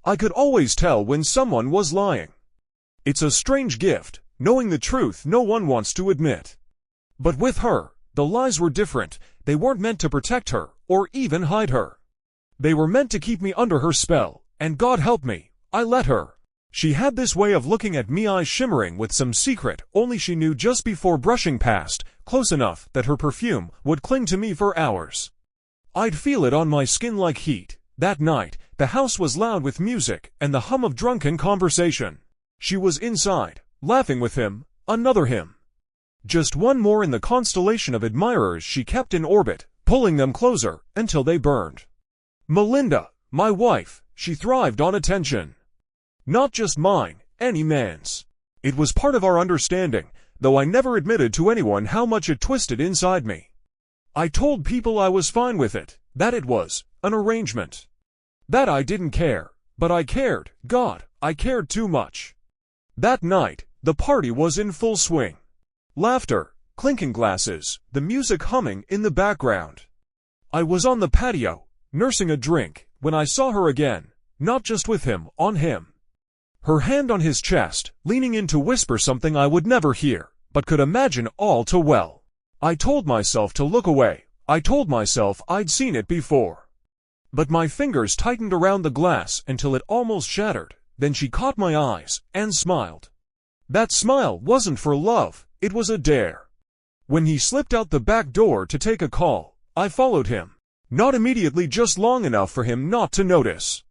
I could always tell when someone was lying. It's a strange gift, knowing the truth no one wants to admit. But with her, the lies were different. They weren't meant to protect her, or even hide her. They were meant to keep me under her spell, and God help me, I let her. She had this way of looking at me, eyes shimmering with some secret only she knew, just before brushing past, close enough that her perfume would cling to me for hours. I'd feel it on my skin like heat. That night, the house was loud with music and the hum of drunken conversation. She was inside, laughing with him, another him. Just one more in the constellation of admirers she kept in orbit, pulling them closer until they burned. Melinda, my wife, she thrived on attention. Not just mine, any man's. It was part of our understanding, though I never admitted to anyone how much it twisted inside me. I told people I was fine with it, that it was an arrangement. That I didn't care, but I cared. God, I cared too much. That night, the party was in full swing. Laughter, clinking glasses, the music humming in the background. I was on the patio, nursing a drink, when I saw her again, not just with him, on him. Her hand on his chest, leaning in to whisper something I would never hear, but could imagine all too well. I told myself to look away. I told myself I'd seen it before. But my fingers tightened around the glass until it almost shattered. Then she caught my eyes and smiled. That smile wasn't for love, it was a dare. When he slipped out the back door to take a call, I followed him. Not immediately, just long enough for him not to notice.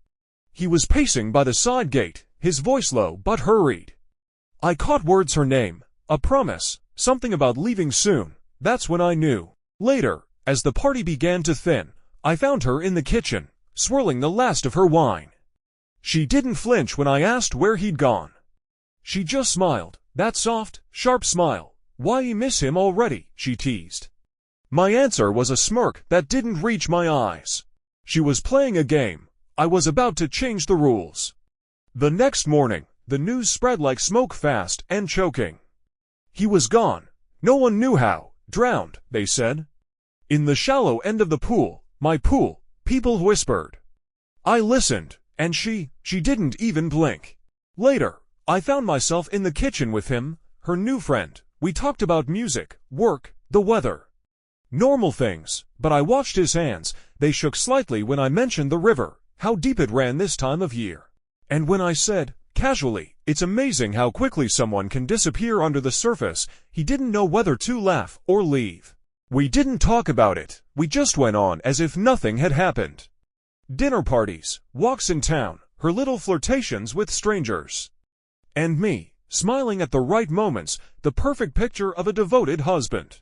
He was pacing by the side gate, his voice low but hurried. I caught words, her name, a promise, something about leaving soon. That's when I knew. Later, as the party began to thin, I found her in the kitchen, swirling the last of her wine. She didn't flinch when I asked where he'd gone. She just smiled, that soft, sharp smile. Why, you miss him already, she teased. My answer was a smirk that didn't reach my eyes. She was playing a game. I was about to change the rules. The next morning, the news spread like smoke, fast and choking. He was gone. No one knew how. Drowned, they said. In the shallow end of the pool, my pool, people whispered. I listened, and she didn't even blink. Later, I found myself in the kitchen with him, her new friend. We talked about music, work, the weather. Normal things, but I watched his hands. They shook slightly when I mentioned the river, how deep it ran this time of year. And when I said, casually, it's amazing how quickly someone can disappear under the surface, he didn't know whether to laugh or leave. We didn't talk about it, we just went on as if nothing had happened. Dinner parties, walks in town, her little flirtations with strangers. And me, smiling at the right moments, the perfect picture of a devoted husband.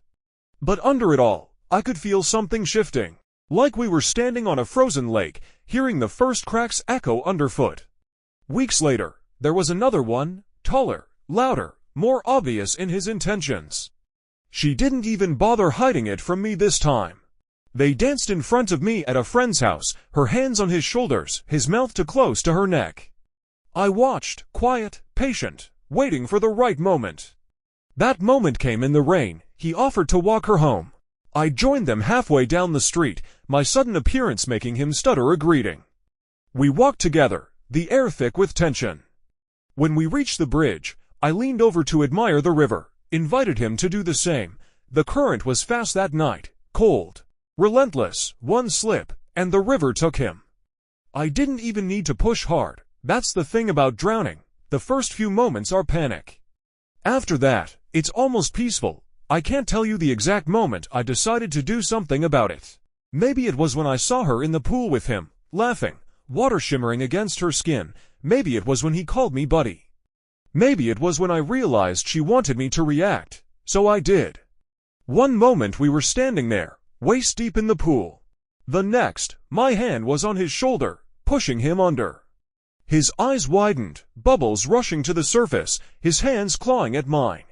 But under it all, I could feel something shifting. Like we were standing on a frozen lake, hearing the first cracks echo underfoot. Weeks later, there was another one, taller, louder, more obvious in his intentions. She didn't even bother hiding it from me this time. They danced in front of me at a friend's house, her hands on his shoulders, his mouth too close to her neck. I watched, quiet, patient, waiting for the right moment. That moment came in the rain. He offered to walk her home. I joined them halfway down the street, my sudden appearance making him stutter a greeting. We walked together, the air thick with tension. When we reached the bridge, I leaned over to admire the river, invited him to do the same. The current was fast that night, cold, relentless. One slip, and the river took him. I didn't even need to push hard. That's the thing about drowning. The first few moments are panic. After that, it's almost peaceful. I can't tell you the exact moment I decided to do something about it. Maybe it was when I saw her in the pool with him, laughing, water shimmering against her skin. Maybe it was when he called me buddy. Maybe it was when I realized she wanted me to react, so I did. One moment we were standing there, waist deep in the pool. The next, my hand was on his shoulder, pushing him under. His eyes widened, bubbles rushing to the surface, his hands clawing at mine.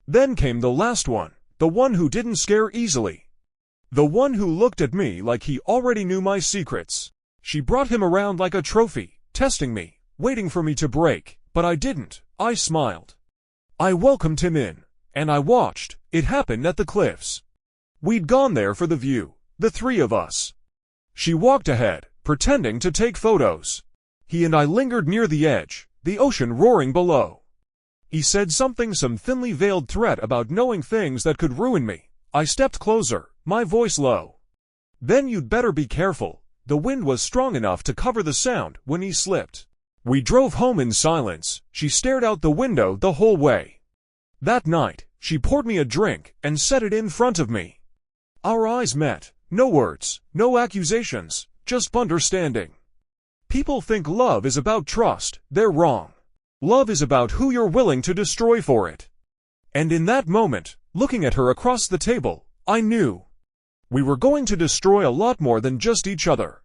Then came the last one, the one who didn't scare easily. The one who looked at me like he already knew my secrets. She brought him around like a trophy, testing me, waiting for me to break, but I didn't. I smiled. I welcomed him in, and I watched. It happened at the cliffs. We'd gone there for the view, the three of us. She walked ahead, pretending to take photos. He and I lingered near the edge, the ocean roaring below. He said something, some thinly veiled threat about knowing things that could ruin me. I stepped closer, my voice low. Then you'd better be careful. The wind was strong enough to cover the sound when he slipped. We drove home in silence. She stared out the window the whole way. That night, she poured me a drink and set it in front of me. Our eyes met. No words, no accusations, just understanding. People think love is about trust. They're wrong. Love is about who you're willing to destroy for it. And in that moment, looking at her across the table, I knew we were going to destroy a lot more than just each other.